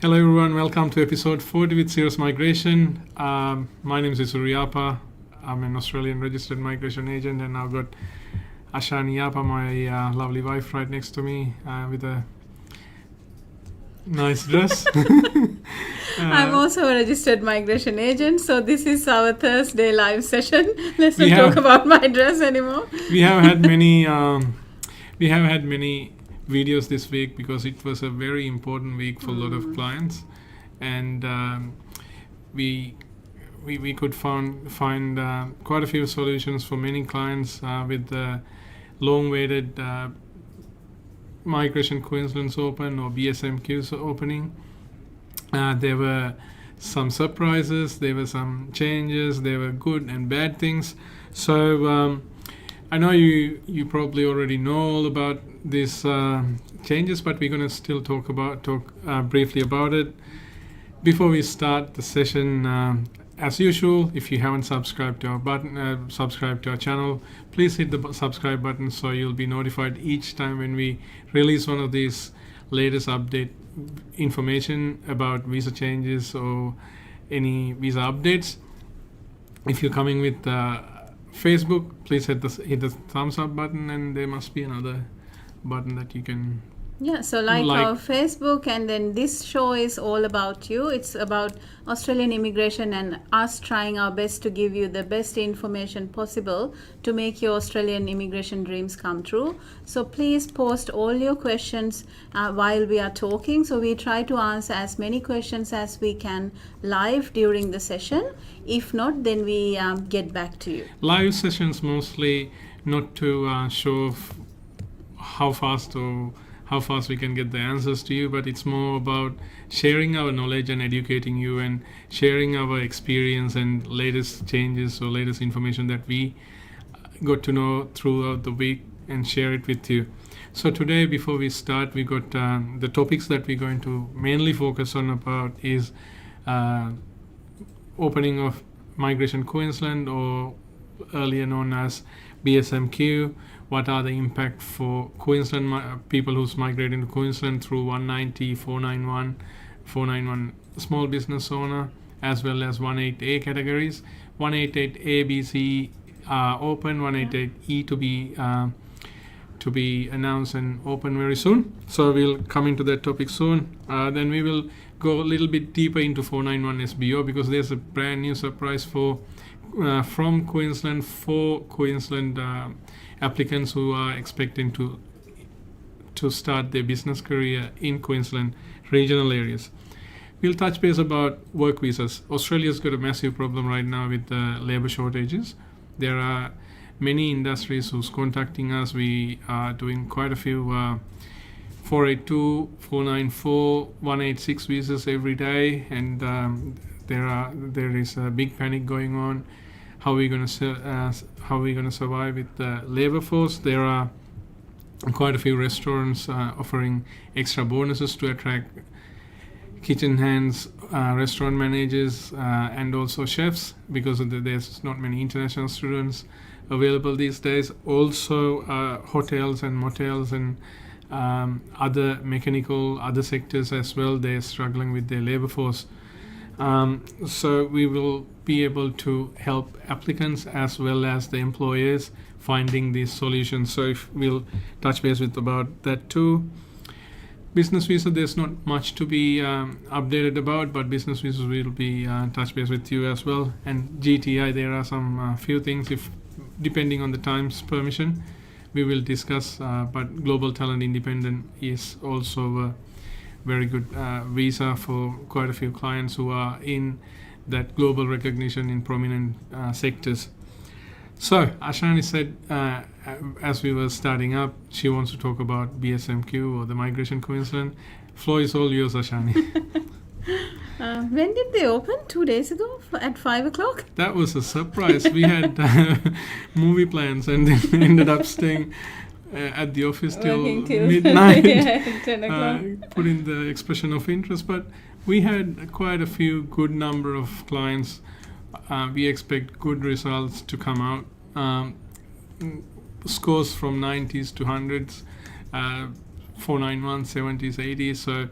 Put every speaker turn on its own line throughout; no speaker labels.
Hello everyone, welcome to episode 40 with Sirus Migration. My name is Ashani Yapa. I'm an Australian registered migration agent, and I've got Ashani Yapa, my lovely wife, right next to me with a nice dress.
I'm also a registered migration agent, so this is our Thursday live session. Let's not talk about my dress anymore.
We have had many videos this week because it was a very important week for a lot of clients, and we could find quite a few solutions for many clients with the long-awaited Migration Queensland's open or BSMQ's opening. There were some surprises, there were some changes, there were good and bad things. So I know you probably already know all about these changes, but we're going to still talk briefly about it. Before we start the session, as usual, if you haven't subscribed to our channel, please hit the subscribe button so you'll be notified each time when we release one of these latest update information about visa changes or any visa updates. If you're coming with Facebook, please hit the thumbs up button, and there must be another button that you can
so like our Facebook, and then this show is all about you. It's about Australian immigration and us trying our best to give you the best information possible to make your Australian immigration dreams come true. So please post all your questions while we are talking. So we try to answer as many questions as we can live during the session. If not, then we get back to you.
Live sessions mostly not to show how fast we can get the answers to you, but it's more about sharing our knowledge and educating you and sharing our experience and latest changes or latest information that we got to know throughout the week and share it with you. So today, before we start, we got the topics that we're going to mainly focus on about is opening of Migration Queensland, or earlier known as BSMQ. What are the impact for Queensland people who's migrating to Queensland through 190, 491 small business owner, as well as 188 categories. 188A, B, C are open. 188E to be announced and open very soon. So we'll come into that topic soon. Then we will go a little bit deeper into 491 SBO, because there's a brand new surprise from Queensland for Queensland applicants who are expecting to start their business career in Queensland regional areas. We'll touch base about work visas. Australia's got a massive problem right now with labor shortages. There are many industries who's contacting us. We are doing quite a few 482, 494, 186 visas every day, and there is a big panic going on. How are we going to survive with the labor force? There are quite a few restaurants offering extra bonuses to attract kitchen hands, restaurant managers, and also chefs, because there's not many international students available these days. Also, hotels and motels and other sectors as well, they're struggling with their labor force. So we will be able to help applicants as well as the employers finding these solutions. So if we'll touch base with about that too. Business visa, there's not much to be updated about, but business visas will be touch base with you as well. And GTI, there are some few things, if depending on the time's permission, we will discuss. But Global Talent Independent is also a very good visa for quite a few clients who are in that global recognition in prominent sectors. So Ashani said, as we were starting up, she wants to talk about BSMQ or the Migration Queensland. Floor is all yours, Ashani.
When did they open? 2 days ago at 5 o'clock?
That was a surprise. We had movie plans and then ended up staying at the office till midnight.
10 o'clock.
Put in the expression of interest, but we had quite a few good number of clients. We expect good results to come out. Scores from 90s to 100s, 491, 70s, 80s. So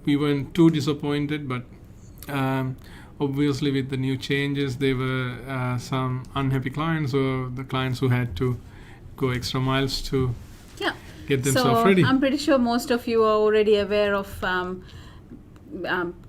we weren't too disappointed, but obviously with the new changes, there were some unhappy clients or the clients who had to go extra miles to get themselves ready.
I'm pretty sure most of you are already aware of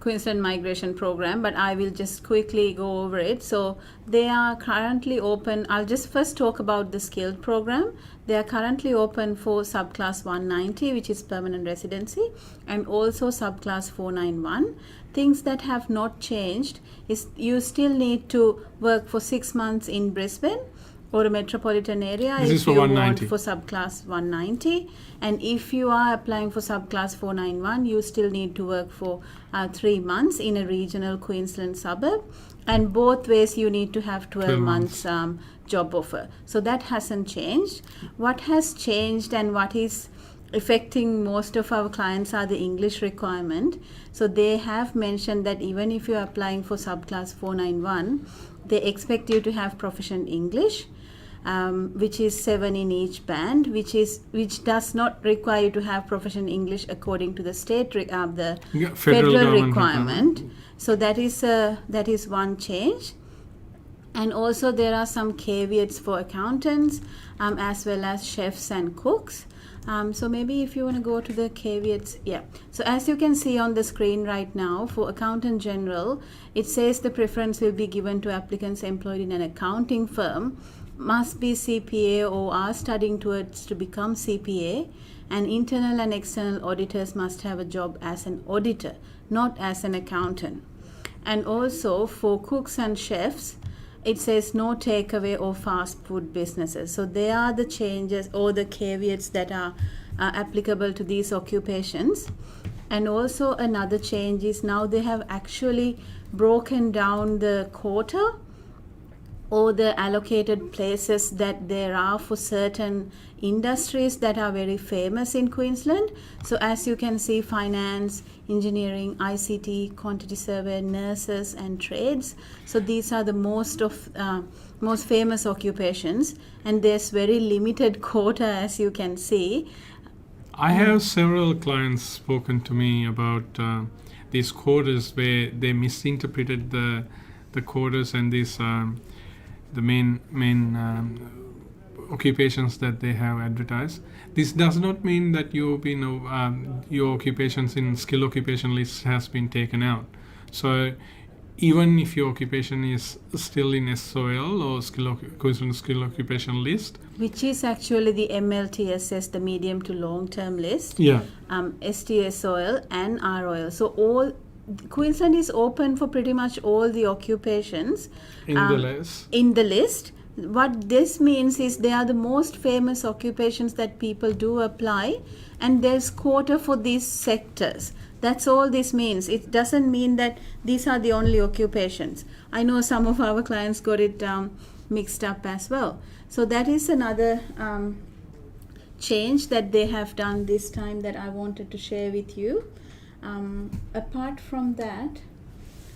Queensland Migration Program, but I will just quickly go over it. So they are currently open. I'll just first talk about the skilled program. They are currently open for subclass 190, which is permanent residency, and also subclass 491. Things that have not changed is you still need to work for 6 months in Brisbane or a metropolitan area if you want for subclass 190, and if you are applying for subclass 491, you still need to work for 3 months in a regional Queensland suburb, and both ways you need to have 12 months job offer. So that hasn't changed. What has changed and what is affecting most of our clients are the English requirement. So they have mentioned that even if you are applying for subclass 491, they expect you to have proficient English, which is 7 in each band, which does not require you to have proficient English according to the state the federal requirement. So that is one change. And also there are some caveats for accountants as well as chefs and cooks. So maybe if you want to go to the caveats, So as you can see on the screen right now, for accountant general, it says the preference will be given to applicants employed in an accounting firm, must be CPA or are studying towards to become CPA, and internal and external auditors must have a job as an auditor, not as an accountant. And also for cooks and chefs, it says no takeaway or fast food businesses. So they are the changes or the caveats that are applicable to these occupations. And also another change is now they have actually broken down the quota or the allocated places that there are for certain industries that are very famous in Queensland. So as you can see, finance, engineering, ICT, quantity survey, nurses and trades. So these are the most famous occupations, and there's very limited quota, as you can see.
I have several clients spoken to me about these quotas where they misinterpreted the quotas and these the main occupations that they have advertised. This does not mean that your occupations in skill occupation list has been taken out. So even if your occupation is still in SOL or Queensland skill occupation list,
which is actually the MLTSS, the medium to long term list, STSOL and ROL. So Queensland is open for pretty much all the occupations
in
the list. What this means is they are the most famous occupations that people do apply, and there's quota for these sectors. That's all this means. It doesn't mean that these are the only occupations. I know some of our clients got it mixed up as well. So that is another change that they have done this time that I wanted to share with you. Apart from that,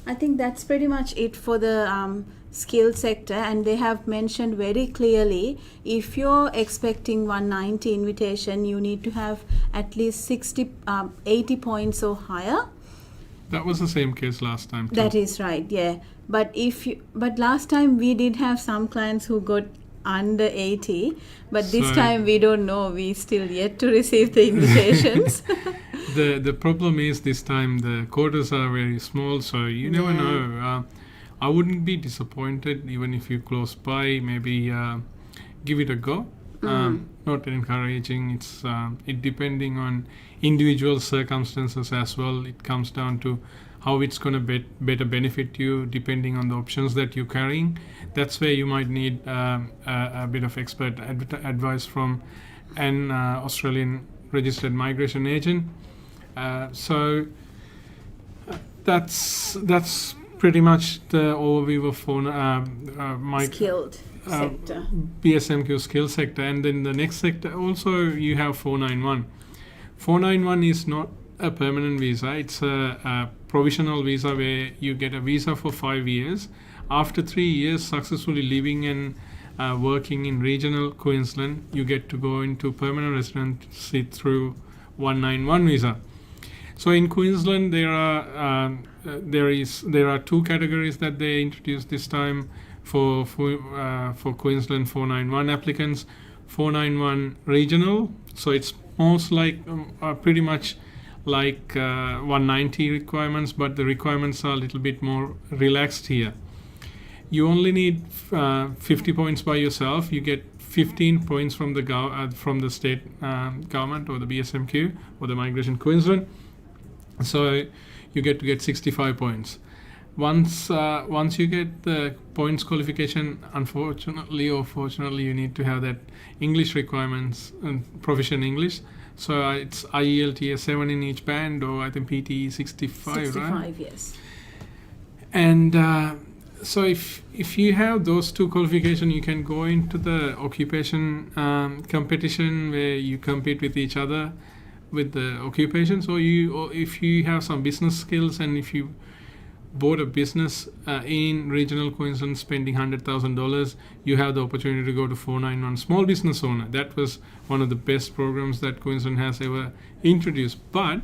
I think that's pretty much it for the skill sector, and they have mentioned very clearly if you're expecting 190 invitation, you need to have at least 80 points or higher.
That was the same case last time too.
That is right, yeah. But last time we did have some clients who got under 80, but this time we don't know. We still yet to receive the invitations.
The problem is this time the quotas are very small, so you never know. I wouldn't be disappointed even if you close by. Maybe give it a go. Not encouraging. It's it depending on individual circumstances as well. It comes down to how it's going to better benefit you depending on the options that you're carrying. That's where you might need a bit of expert advice from an Australian registered migration agent. So that's pretty much the overview of
skilled sector.
BSMQ skill sector. And then the next sector also you have 491. 491 is not a permanent visa. It's a provisional visa where you get a visa for 5 years. After 3 years successfully living and working in regional Queensland, you get to go into permanent residency through 191 visa. So in Queensland, there are two categories that they introduced this time for Queensland 491 applicants. 491 regional, so it's most like pretty much like 190 requirements, but the requirements are a little bit more relaxed here. You only need 50 points by yourself. You get 15 points from the state government or the BSMQ or the Migration Queensland. So you get to get 65 points. Once you get the points qualification, unfortunately or fortunately, you need to have that English requirements and proficient English. So it's IELTS 7 in each band, or I think PTE 65, right?
65, yes.
And so if you have those two qualifications, you can go into the occupation competition where you compete with each other with the occupations, or if you have some business skills, and if you bought a business in regional Queensland spending $100,000, you have the opportunity to go to 491 small business owner. That was one of the best programs that Queensland has ever introduced. But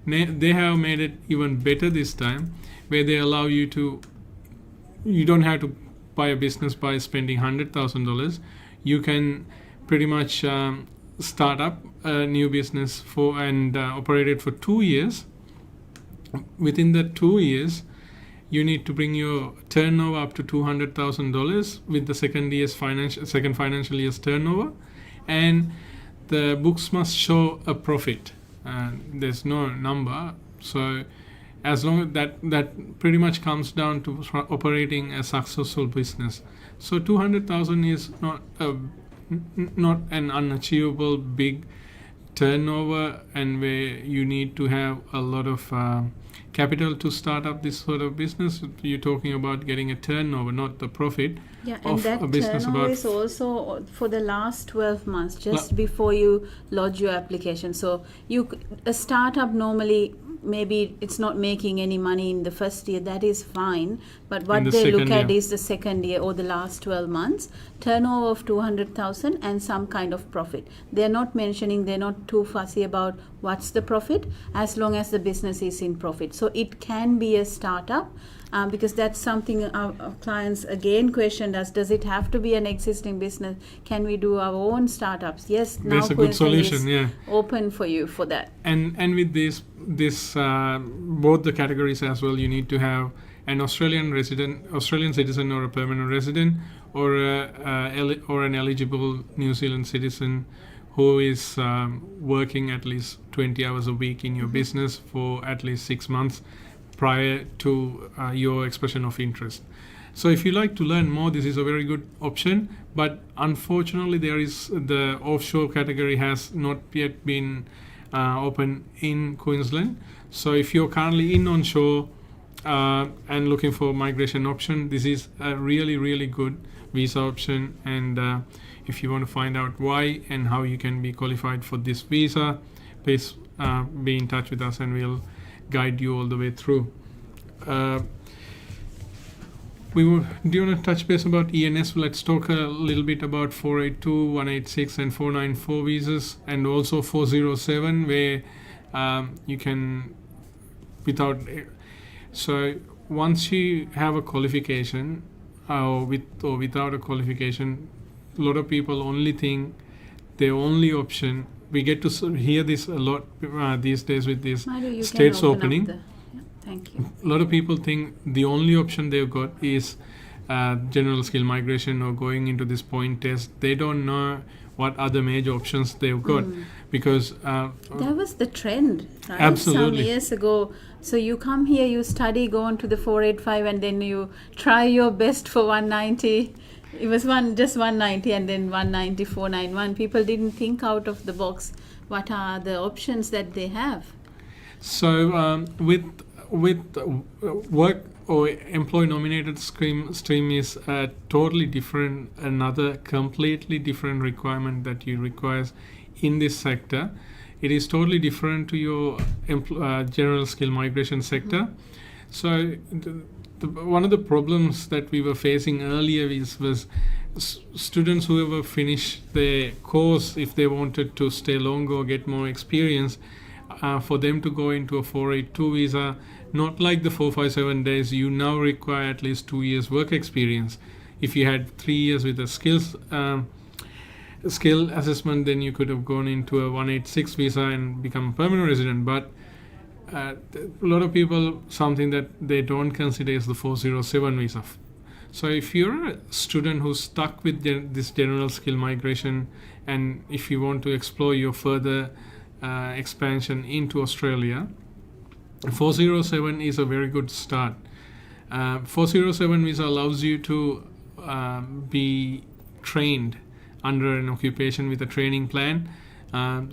they have made it even better this time, where they allow you don't have to buy a business by spending $100,000. You can pretty much start up a new business and operate it for 2 years. Within the 2 years, you need to bring your turnover up to $200,000 with the second financial year's turnover, and the books must show a profit. There's no number, so as long as that pretty much comes down to operating a successful business. So 200,000 is not an unachievable big turnover, and where you need to have a lot of capital to start up this sort of business. You're talking about getting a turnover, not the profit.
Yeah, and
of
that
a business.
turnover is also for the last 12 months, just before you lodge your application. So a startup normally, maybe it's not making any money in the first year, that is fine, but what they look at is the second year or the last 12 months, turnover of 200,000 and some kind of profit. They're not mentioning, they're not too fussy about what's the profit, as long as the business is in profit. So it can be a startup, because that's something our clients again questioned us, does it have to be an existing business? Can we do our own startups? Yes, now
there's a good solution,
is
yeah,
open for you for that.
And with this both the categories as well, you need to have an Australian citizen or a permanent resident, or an eligible New Zealand citizen who is working at least 20 hours a week in your business for at least 6 months prior to your expression of interest. So if you like to learn more, this is a very good option, but unfortunately the offshore category has not yet been open in Queensland. So if you're currently in onshore and looking for a migration option, this is a really, really good visa option. And if you want to find out why and how you can be qualified for this visa, please be in touch with us and we'll guide you all the way through. Do you want to touch base about ENS? Let's talk a little bit about 482, 186 and 494 visas, and also 407, where you can so once you have a qualification or without a qualification, a lot of people only think the only option, we get to hear this a lot these days with this states opening.
Thank you.
A lot of people think the only option they've got is general skill migration or going into this point test. They don't know what other major options they've got, because
that was the trend, right?
Absolutely.
Some years ago. So you come here, you study, go on to the 485, and then you try your best for 190. It was just 190 and then 190, 491. People didn't think out of the box. What are the options that they have?
So with work or employee nominated stream is a totally different, another completely different requirement that you require in this sector. It is totally different to your general skill migration sector. So one of the problems that we were facing earlier was students who ever finished their course, if they wanted to stay longer or get more experience, for them to go into a 482 visa, not like the 457 days, you now require at least 2 years work experience. If you had 3 years with a skill assessment, then you could have gone into a 186 visa and become a permanent resident. But a lot of people, something that they don't consider is the 407 visa. So if you're a student who's stuck with this general skill migration, and if you want to explore your further expansion into Australia, 407 is a very good start. 407 visa allows you to be trained under an occupation with a training plan.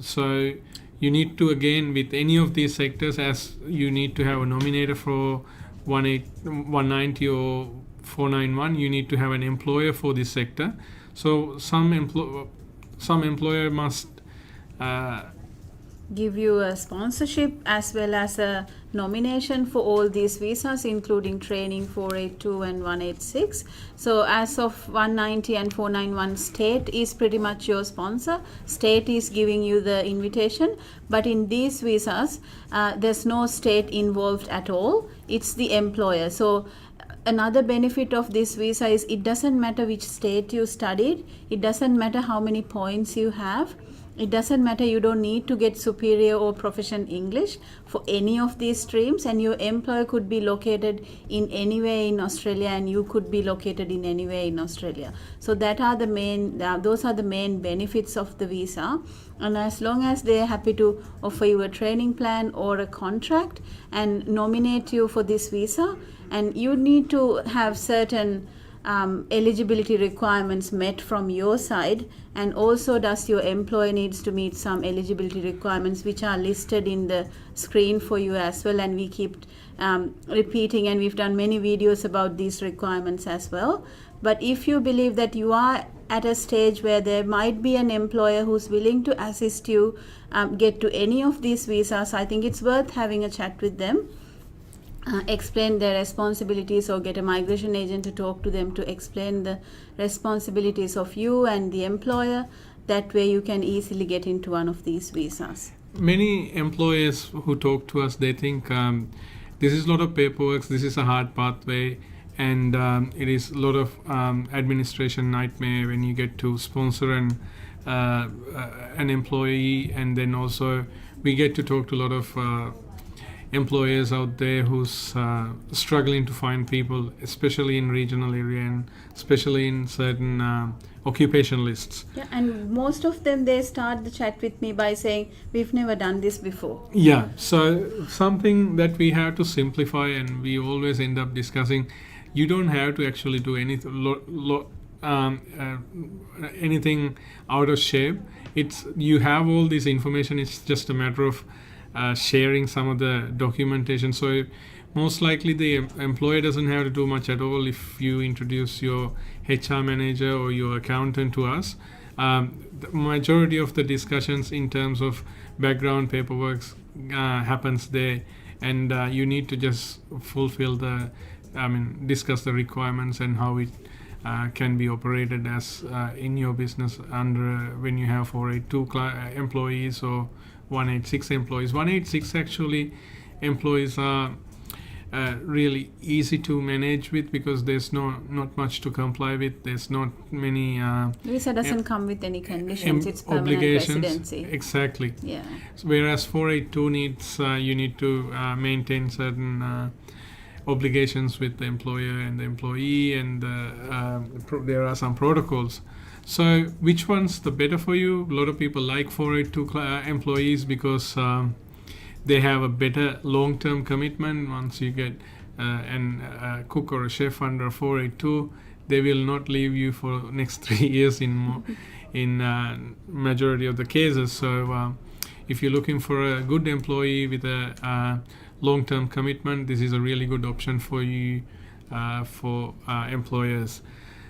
So you need to, again, with any of these sectors, as you need to have a nominator for 190 or 491, you need to have an employer for this sector. So some employer must
give you a sponsorship as well as a nomination for all these visas, including training 482 and 186. So as of 190 and 491, state is pretty much your sponsor. State is giving you the invitation, but in these visas there's no state involved at all. It's the employer. So another benefit of this visa is it doesn't matter which state you studied, it doesn't matter how many points you have, it doesn't matter, you don't need to get superior or proficient English for any of these streams, and your employer could be located in anywhere in Australia and you could be located in anywhere in Australia. So that are the main those are the main benefits of the visa. And as long as they're happy to offer you a training plan or a contract and nominate you for this visa, and you need to have certain eligibility requirements met from your side, and also does your employer needs to meet some eligibility requirements which are listed in the screen for you as well, and we keep repeating, and we've done many videos about these requirements as well. But if you believe that you are at a stage where there might be an employer who's willing to assist you get to any of these visas, I think it's worth having a chat with them. Explain their responsibilities, or get a migration agent to talk to them to explain the responsibilities of you and the employer. That way you can easily get into one of these visas.
Many employers who talk to us, they think this is a lot of paperwork, this is a hard pathway, and it is a lot of administration nightmare when you get to sponsor an employee. And then also we get to talk to a lot of employers out there who's struggling to find people, especially in regional area and especially in certain occupation lists.
Yeah, and most of them, they start the chat with me by saying, we've never done this before.
Yeah, so something that we have to simplify, and we always end up discussing, you don't have to actually do anything out of shape. It's, you have all this information, it's just a matter of sharing some of the documentation. So most likely the employer doesn't have to do much at all if you introduce your HR manager or your accountant to us. The majority of the discussions in terms of background paperwork happens there, and you need to just fulfill discuss the requirements and how it can be operated as in your business under when you have 482 employees or 186 employees. 186 actually employees are really easy to manage with, because there's not much to comply with. There's not many
visa doesn't come with any conditions. It's permanent
obligations.
Residency.
Exactly.
Yeah.
Whereas 482 needs you need to maintain certain obligations with the employer and the employee, and there are some protocols. So which one's the better for you? A lot of people like 482 employees because they have a better long-term commitment. Once you get a cook or a chef under 482, they will not leave you for next 3 years in majority of the cases. So if you're looking for a good employee with a long-term commitment, this is a really good option for you for employers.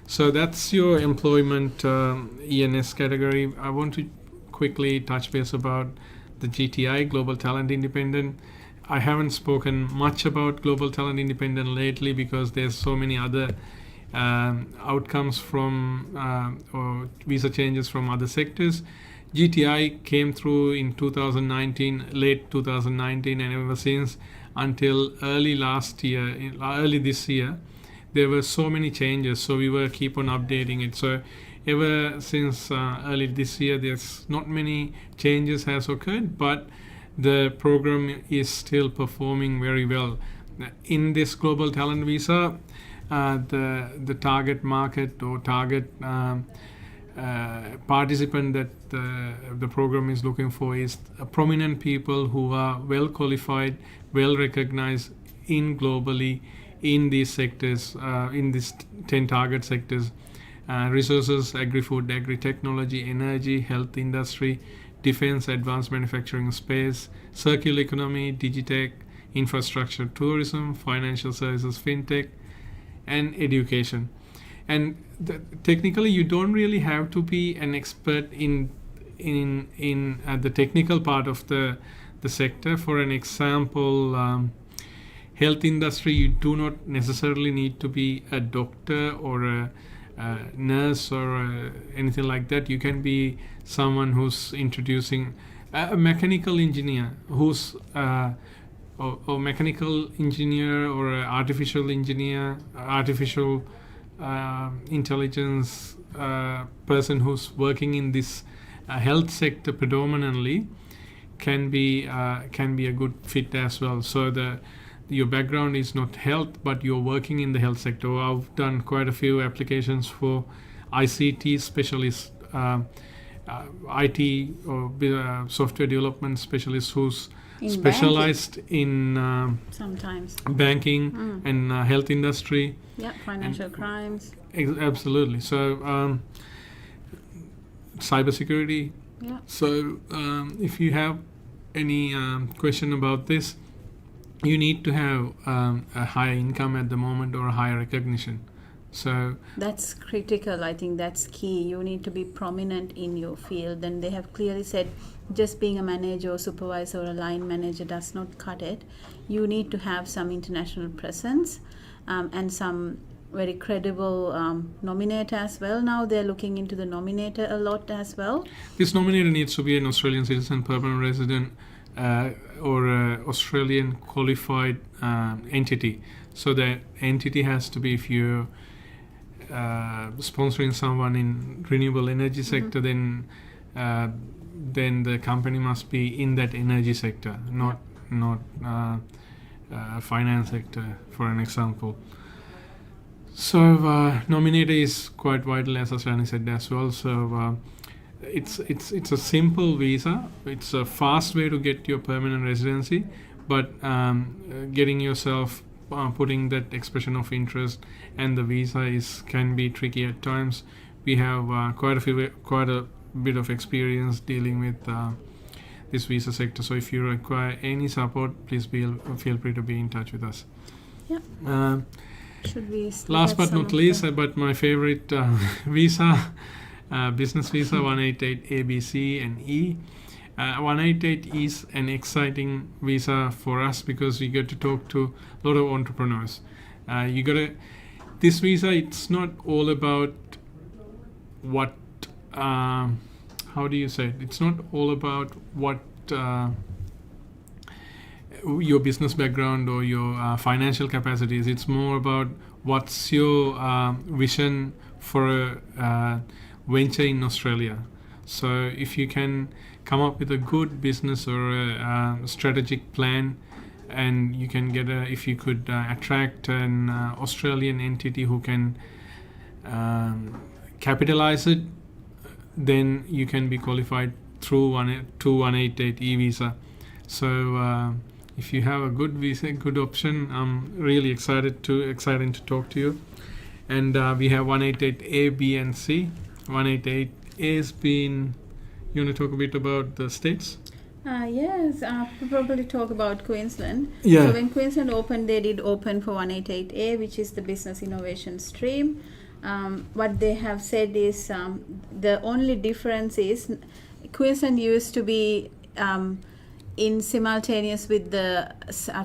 So that's your employment ENS category. I want to quickly touch base about the GTI, Global Talent Independent. I haven't spoken much about Global Talent Independent lately because there's so many other outcomes from or visa changes from other sectors. GTI came through in 2019, late 2019, and ever since until early this year, there were so many changes. So we were keep on updating it. So ever since early this year, there's not many changes has occurred, but the program is still performing very well. In this global talent visa, the target market or target participant that the program is looking for is prominent people who are well qualified, well recognized globally in these sectors, in these 10 target sectors: resources, agri-food, agri-technology, energy, health industry, defense, advanced manufacturing, space, circular economy, digitech, infrastructure, tourism, financial services, fintech, and education. And technically, you don't really have to be an expert in the technical part of the sector. For an example, health industry, you do not necessarily need to be a doctor or a nurse or anything like that. You can be someone who's introducing a mechanical engineer, who's or mechanical engineer or artificial engineer, artificial intelligence person who's working in this health sector predominantly can be a good fit as well. So your background is not health, but you're working in the health sector. I've done quite a few applications for ICT specialists, IT or software development specialists who's specialized in
sometimes
banking and health industry.
Yeah, financial crimes.
Absolutely. So cybersecurity.
Yeah.
So if you have any question about this, you need to have a higher income at the moment or a higher recognition. So
that's critical. I think that's key. You need to be prominent in your field. And they have clearly said just being a manager or supervisor or a line manager does not cut it. You need to have some international presence and some very credible nominator as well. Now they're looking into the nominator a lot as well.
This nominator needs to be an Australian citizen, permanent resident, or Australian qualified entity. So the entity has to be, if you're sponsoring someone in renewable energy sector, then the company must be in that energy sector, not finance sector, for an example. So nominator is quite vital, as Ashani said as well. So it's a simple visa. It's a fast way to get your permanent residency, but getting yourself putting that expression of interest and the visa can be tricky at times. We have quite a bit of experience dealing with this visa sector. So if you require any support, please feel free to be in touch with us.
Yeah. Should we
last but not least, but my favorite visa, business visa 188 A, B, C, and E. 188 is an exciting visa for us because you get to talk to a lot of entrepreneurs. This visa, it's not all about what, how do you say it? It's not all about what your business background or your financial capacities. It's more about what's your vision for a venture in Australia. So if you can come up with a good business or a strategic plan, and you can get if you could attract an Australian entity who can capitalize it, then you can be qualified through 188 E-visa. So if you have a good visa, good option, I'm really excited to talk to you. And we have 188 A, B, and C. 188 A has been. You want to talk a bit about the states?
Yes, we'll probably talk about Queensland.
Yeah.
So when Queensland opened, they did open for 188A, which is the business innovation stream. What they have said is the only difference is Queensland used to be in simultaneous with the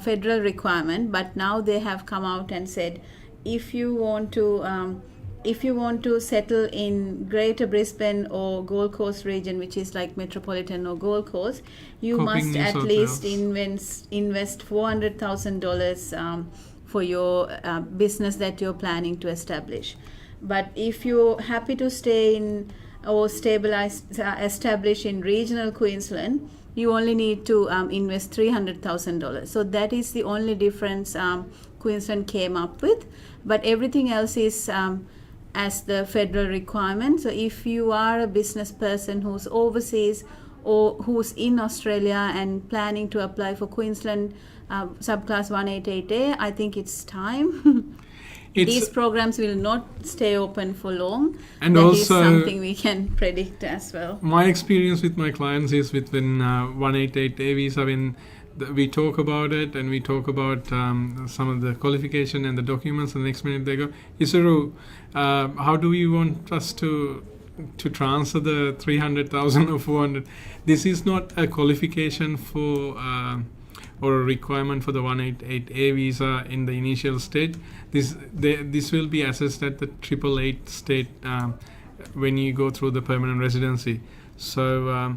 federal requirement, but now they have come out and said if you want to if you want to settle in Greater Brisbane or Gold Coast region, which is like Metropolitan or Gold Coast, you
Coping
must
New
at
South
least
Wales.
invest $400,000 for your business that you're planning to establish. But if you're happy to stay in or establish in regional Queensland, you only need to invest $300,000. So that is the only difference Queensland came up with. But everything else is as the federal requirement. So if you are a business person who's overseas or who's in Australia and planning to apply for Queensland subclass 188A, I think it's time. These programs will not stay open for long.
And
that
also,
is something we can predict as well.
My experience with my clients is when 188A visa, when we talk about it and we talk about some of the qualification and the documents, and the next minute they go, Isuru, how do you want us to transfer the 300,000 or 400? This is not a qualification for or a requirement for the 188A visa in the initial stage. This will be assessed at the 888 state when you go through the permanent residency. So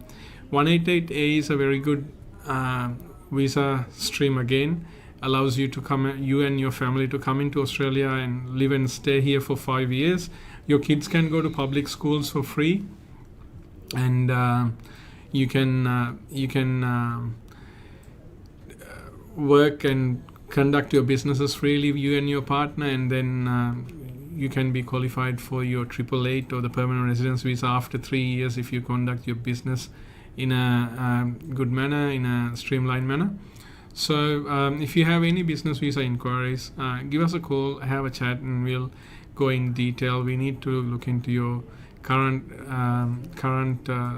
188A is a very good visa stream again. Allows you to come, you and your family to come into Australia and live and stay here for 5 years. Your kids can go to public schools for free, and you can work and conduct your businesses freely, you and your partner, and then you can be qualified for your 888 or the permanent residence visa after 3 years if you conduct your business in a good manner, in a streamlined manner. So if you have any business visa inquiries, give us a call, have a chat, and we'll go in detail. We need to look into your current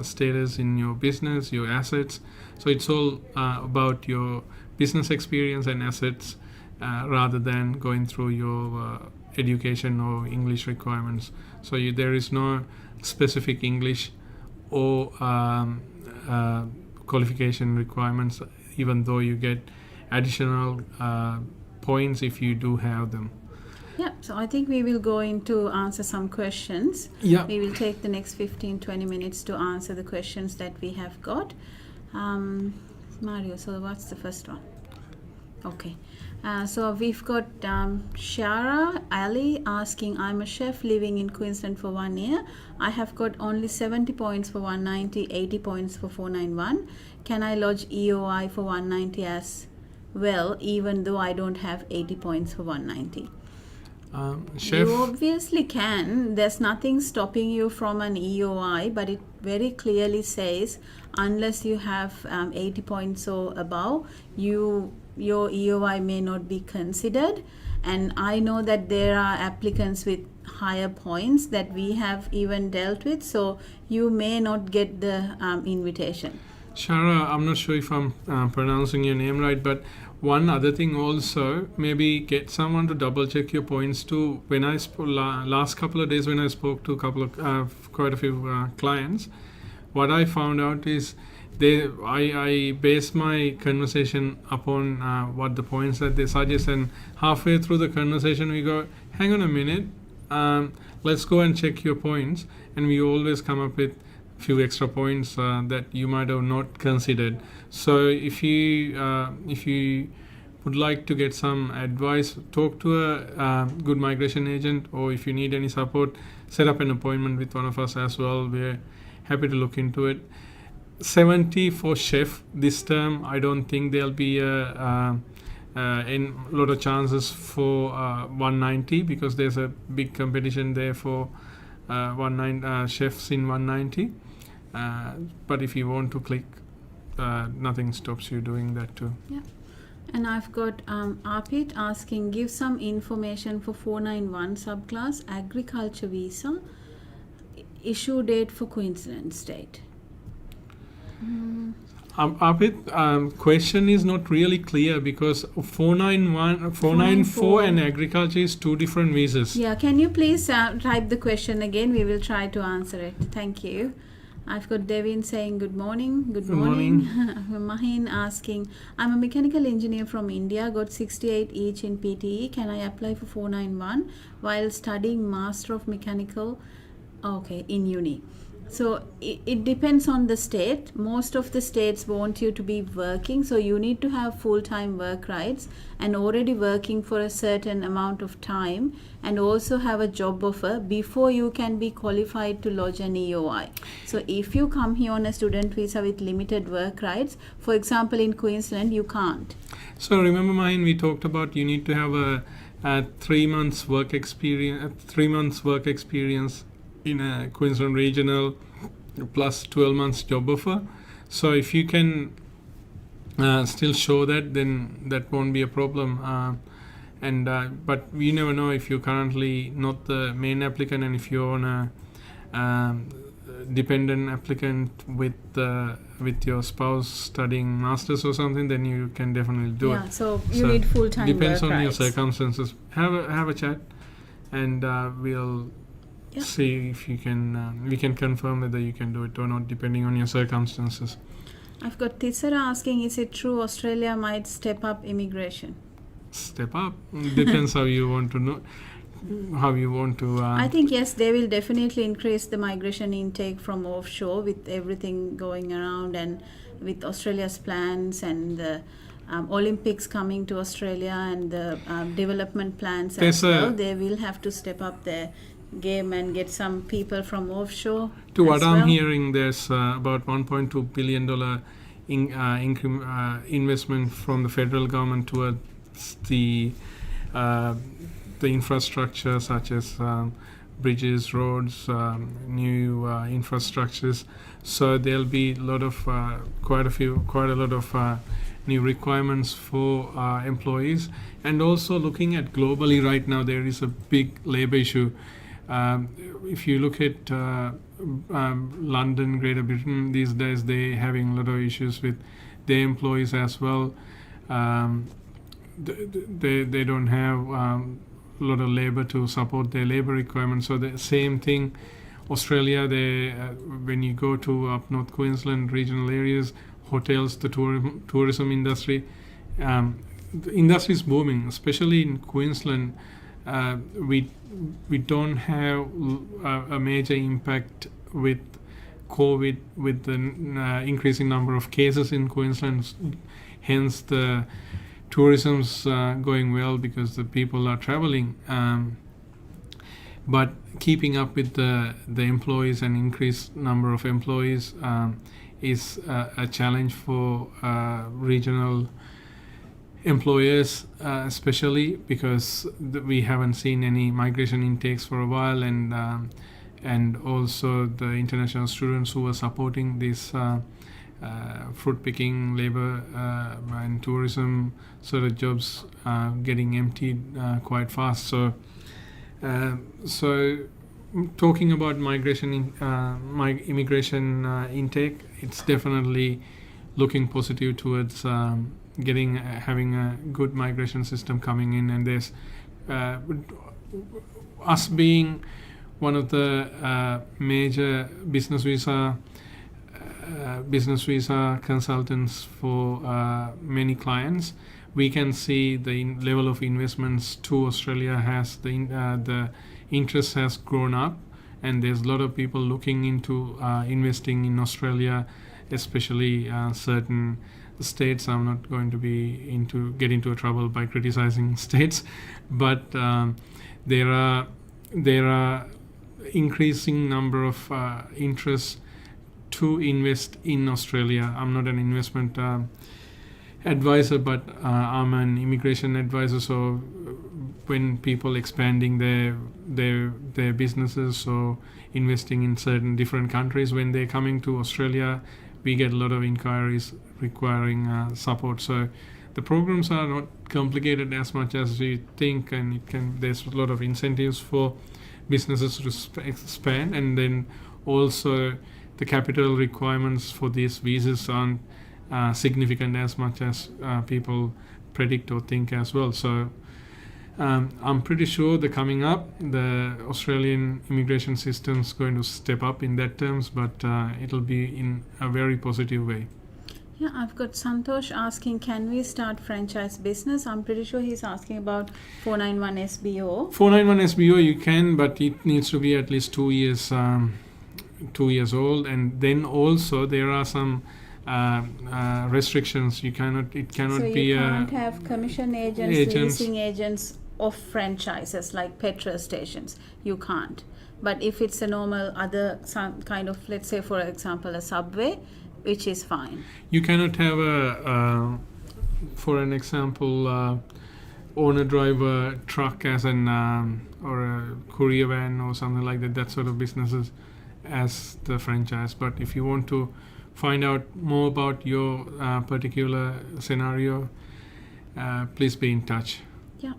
status in your business, your assets. So it's all about your business experience and assets rather than going through your education or English requirements. So there is no specific English or qualification requirements, even though you get additional points if you do have them.
Yeah, so I think we will go into answer some questions.
Yeah.
We will take the next 15-20 minutes to answer the questions that we have got. Mario, so what's the first one? Okay, so we've got Shara Ali asking, I'm a chef living in Queensland for 1 year. I have got only 70 points for 190, 80 points for 491. Can I lodge EOI for 190 as well, even though I don't have 80 points for 190?
Chef,
you obviously can. There's nothing stopping you from an EOI, but it very clearly says unless you have 80 points or above, your EOI may not be considered. And I know that there are applicants with higher points that we have even dealt with, so you may not get the invitation.
Shara, I'm not sure if I'm pronouncing your name right, but one other thing also, maybe get someone to double check your points too. When I last couple of days when I spoke to quite a few clients, what I found out is I base my conversation upon what the points that they suggest, and halfway through the conversation we go, hang on a minute, let's go and check your points, and we always come up with few extra points that you might have not considered. So if you would like to get some advice, talk to a good migration agent, or if you need any support, set up an appointment with one of us as well. We're happy to look into it. 70 for chef this term. I don't think there'll be a lot of chances for 190 because there's a big competition there for chefs in 190. But if you want to click, nothing stops you doing that too.
Yeah. And I've got Arpit asking, give some information for 491 subclass agriculture visa, issue date for Queensland state.
Arpit, question is not really clear because 494 and agriculture is two different visas.
Yeah, can you please type the question again? We will try to answer it. Thank you. I've got Devin saying good morning. Good
morning.
Mahin asking, I'm a mechanical engineer from India, got 68 each in PTE. Can I apply for 491 while studying Master of Mechanical? Okay, in uni. So it depends on the state. Most of the states want you to be working, so you need to have full-time work rights and already working for a certain amount of time and also have a job offer before you can be qualified to lodge an EOI. So if you come here on a student visa with limited work rights, for example in Queensland, you can't.
So remember, Mahin, we talked about you need to have a 3 months work experience, in a Queensland regional plus 12 months job offer. So if you can still show that, then that won't be a problem. But we never know if you're currently not the main applicant, and if you're on a dependent applicant with your spouse studying masters or something, then you can definitely do it.
So you need full-time work
depends on
rights.
your circumstances. Have a chat, and we'll see if you can. We can confirm whether you can do it or not, depending on your circumstances.
I've got Tissara asking, is it true Australia might step up immigration?
Step up depends how you want to know. How you want to.
I think yes, they will definitely increase the migration intake from offshore with everything going around, and with Australia's plans and the Olympics coming to Australia and the development plans as well. They will have to step up their game and get some people from offshore.
To what I'm hearing, there's about $1.2 billion investment from the federal government towards the infrastructure, such as bridges, roads, new infrastructures. So there'll be quite a lot of new requirements for employees. And also looking at globally right now, there is a big labor issue. If you look at London, Greater Britain, these days they're having a lot of issues with their employees as well. They don't have a lot of labor to support their labor requirements. So the same thing, Australia, when you go to up North Queensland regional areas, hotels, the tourism industry, the industry is booming, especially in Queensland. We don't have a major impact with COVID, with the increasing number of cases in Queensland. Hence, the tourism's going well because the people are traveling. But keeping up with the employees and increased number of employees is a challenge for regional employers, especially because we haven't seen any migration intakes for a while, and also the international students who are supporting this fruit picking, labor and tourism sort of jobs getting emptied quite fast. So talking about immigration intake, it's definitely looking positive towards having a good migration system coming in. And there's us being one of the major business visa consultants for many clients, we can see the level of investments to Australia has the interest has grown up, and there's a lot of people looking into investing in Australia, especially certain states. I'm not going to get into trouble by criticizing states, but there are increasing number of interests to invest in Australia. I'm not an investment advisor, but I'm an immigration advisor. So when people expanding their businesses or investing in certain different countries, when they're coming to Australia, we get a lot of inquiries requiring support. So the programs are not complicated as much as we think, and there's a lot of incentives for businesses to expand, and then also the capital requirements for these visas aren't significant as much as people predict or think as well. So I'm pretty sure coming up, the Australian immigration system is going to step up in that terms, but it'll be in a very positive way.
Yeah, I've got Santosh asking, can we start franchise business? I'm pretty sure he's asking about 491 SBO.
491 SBO you can, but it needs to be at least 2 years, 2 years old, and then also there are some restrictions. It cannot be.
So you can't have commission agents, leasing agents of franchises like petrol stations. You can't. But if it's a normal some kind of, let's say for example, a subway, which is fine.
You cannot have for an example, owner-driver truck as an or a courier van or something like that. That sort of businesses as the franchise. But if you want to find out more about your particular scenario, please be in touch.
Yeah,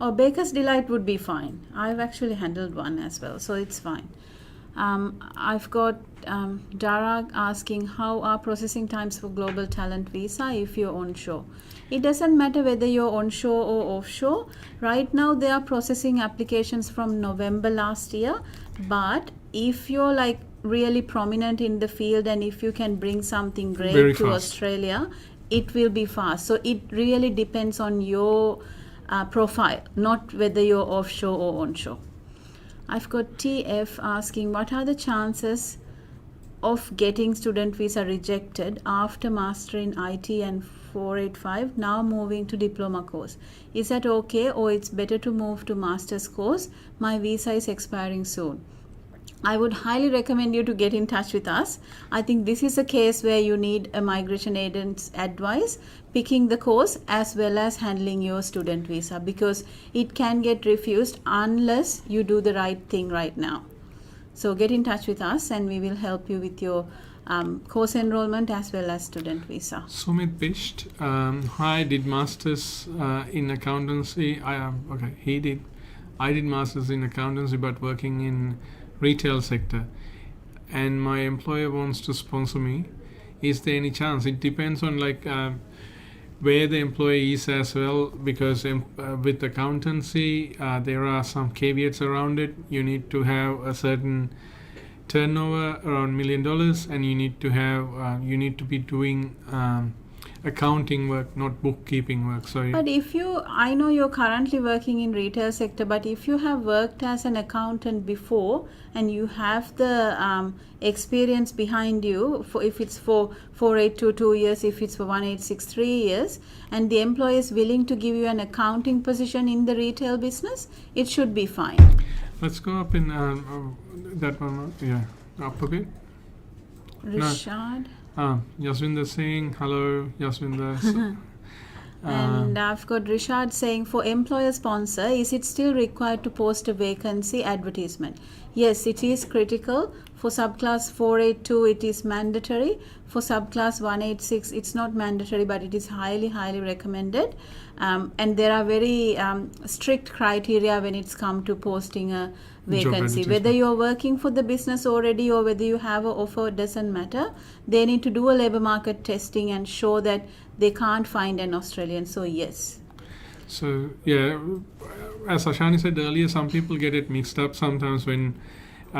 or Baker's Delight would be fine. I've actually handled one as well, so it's fine. I've got Darag asking, how are processing times for global talent visa if you're onshore? It doesn't matter whether you're onshore or offshore. Right now they are processing applications from November last year, but if you're like really prominent in the field and if you can bring something great
Very
to
fast.
Australia, it will be fast. So it really depends on your profile, not whether you're offshore or onshore. I've got TF asking, what are the chances of getting student visa rejected after master in IT and 485, now moving to diploma course? Is that okay, or it's better to move to master's course? My visa is expiring soon. I would highly recommend you to get in touch with us. I think this is a case where you need a migration agent's advice, picking the course as well as handling your student visa, because it can get refused unless you do the right thing right now. So get in touch with us and we will help you with your course enrollment as well as student visa.
Sumit Bisht, hi, did masters in accountancy. Okay, he did. I did masters in accountancy, but working in retail sector, and my employer wants to sponsor me. Is there any chance? It depends on where the employee is as well, because with accountancy there are some caveats around it. You need to have a certain turnover around $1 million, and you need to have you need to be doing accounting work, not bookkeeping work. So
but if you, I know you're currently working in retail sector, but if you have worked as an accountant before and you have the experience behind you, for if it's for 482 2 years, if it's for 186 3 years, and the employer is willing to give you an accounting position in the retail business, it should be fine.
let's go up in that one. Yeah, up a bit.
Rishad.
Yasvinder saying hello, Yasvinder.
And I've got Rishad saying, for employer sponsor, is it still required to post a vacancy advertisement? Yes, it is critical. For subclass 482, it is mandatory. For subclass 186, it's not mandatory, but it is highly recommended. And there are very strict criteria when it's come to posting a vacancy. Whether you're working for the business already or whether you have an offer, doesn't matter. They need to do a labor market testing and show that they can't find an Australian. So yes.
So yeah, as Ashani said earlier, some people get it mixed up sometimes when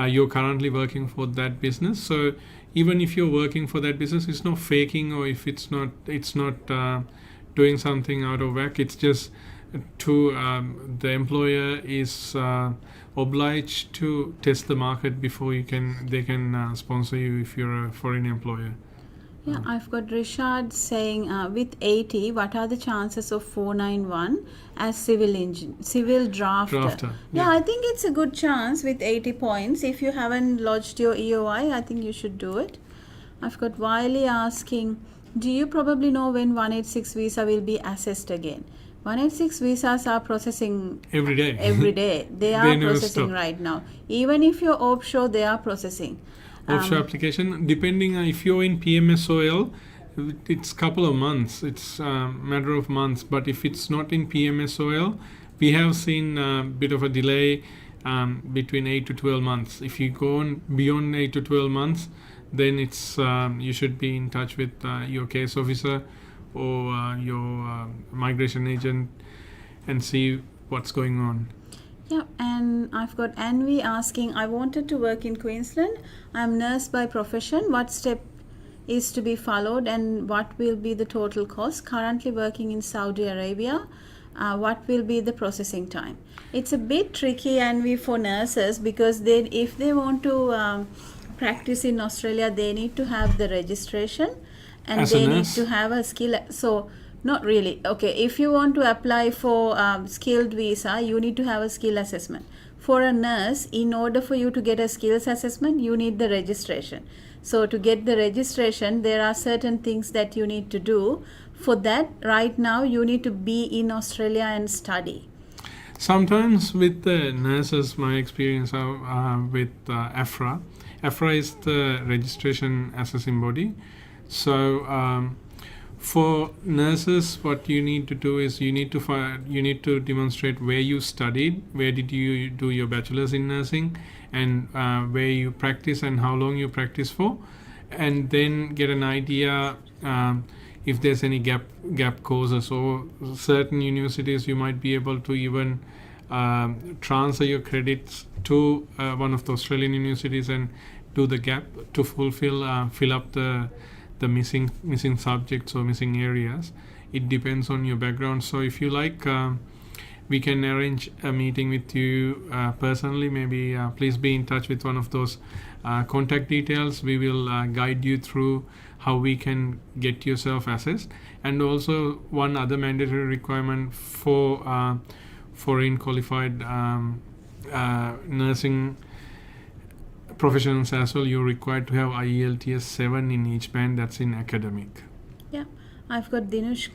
you're currently working for that business. So even if you're working for that business, it's not faking, or if it's not doing something out of whack. It's just to the employer is obliged to test the market before they can sponsor you if you're a foreign employer.
Yeah, I've got Rishad saying, with 80, what are the chances of 491 as civil drafter? Yeah, I think it's a good chance with 80 points. If you haven't lodged your EOI, I think you should do it. I've got Wiley asking, do you probably know when 186 visa will be assessed again? 186 visas are processing
every day.
They are processing right now. Even if you're offshore, they are processing.
Offshore application, depending if you're in PMSOL, it's couple of months. It's a matter of months. But if it's not in PMSOL, we have seen a bit of a delay between 8 to 12 months. If you go on beyond 8 to 12 months, then it's you should be in touch with your case officer or your migration agent and see what's going on.
Yeah, and I've got Anvi asking, I wanted to work in Queensland. I'm nurse by profession. What step is to be followed and what will be the total cost? Currently working in Saudi Arabia. What will be the processing time? It's a bit tricky, Anvi, for nurses because if they want to practice in Australia, they need to have the registration and
As
they
a
need
nurse?
to have a skill. So not really. Okay, if you want to apply for skilled visa, you need to have a skill assessment. For a nurse, in order for you to get a skills assessment, you need the registration. So to get the registration, there are certain things that you need to do. For that, right now, you need to be in Australia and study.
Sometimes with the nurses, my experience with AFRA. AFRA is the registration assessing body. So for nurses, what you need to do is you need to demonstrate where you studied, where did you do your bachelor's in nursing, and where you practice and how long you practice for, and then get an idea if there's any gap courses, or certain universities you might be able to even transfer your credits to one of the Australian universities and do the gap to fill up the missing subjects or missing areas. It depends on your background. So if you like, we can arrange a meeting with you personally. Maybe please be in touch with one of those contact details. We will guide you through how we can get yourself assessed. And also one other mandatory requirement for foreign qualified nursing professionals as well, you're required to have IELTS 7 in each band. That's in academic.
Yeah, I've got Dinushika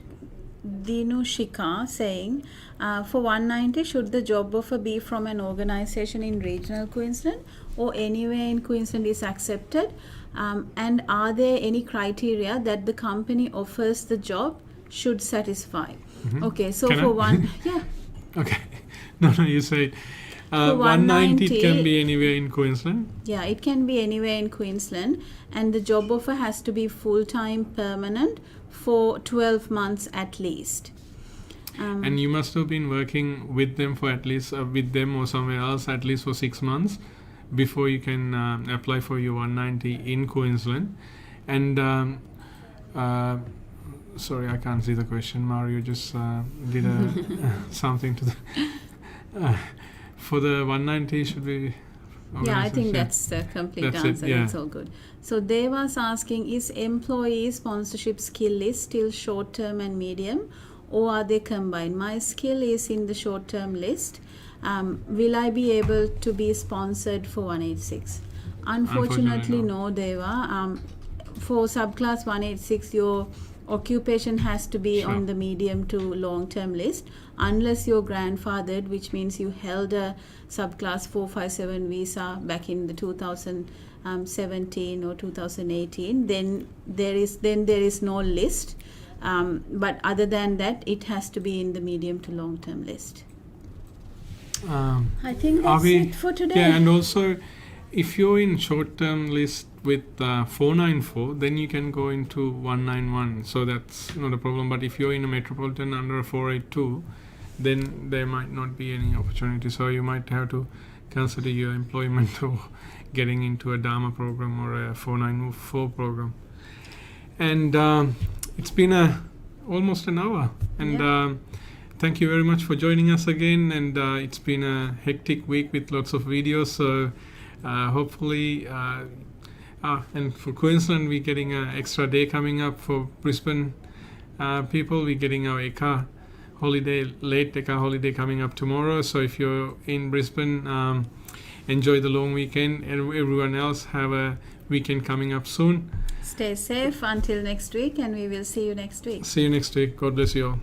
saying, for 190, should the job offer be from an organization in regional Queensland or anywhere in Queensland is accepted? And are there any criteria that the company offers the job should satisfy?
Mm-hmm.
Okay, so
Can
for
I?
one, yeah.
Okay. No, you say
190,
it can be anywhere in Queensland.
Yeah, it can be anywhere in Queensland, and the job offer has to be full-time permanent for 12 months at least.
And you must have been working with them for at least with them or somewhere else at least for 6 months before you can apply for your 190 in Queensland. And sorry, I can't see the question. Mario just did something to the for the 190 should be.
Yeah, I think that's the complete answer. It's all good. So they was asking, is employee sponsorship skill list still short-term and medium, or are they combined? My skill is in the short-term list. Will I be able to be sponsored for 186? Unfortunately, no, Deva. For subclass 186, your occupation has to be on the medium to long-term list, unless you're grandfathered, which means you held a subclass 457 visa back in the 2017 or 2018. Then there is no list. But other than that, it has to be in the medium to long-term list. I think that's it for today.
Yeah, and also if you're in short-term list with 494, then you can go into 191. So that's not a problem. But if you're in a metropolitan under a 482, then there might not be any opportunity. So you might have to consider your employment or getting into a Dharma program or a 494 program. And it's been almost an hour. And thank you very much for joining us again. And it's been a hectic week with lots of videos. So hopefully, and for Queensland, we're getting an extra day coming up. For Brisbane people, we're getting our ECA holiday, late ECA holiday coming up tomorrow. So if you're in Brisbane, enjoy the long weekend. And everyone else, have a weekend coming up soon.
Stay safe until next week, and we will see you next week.
See you next week. God bless you all.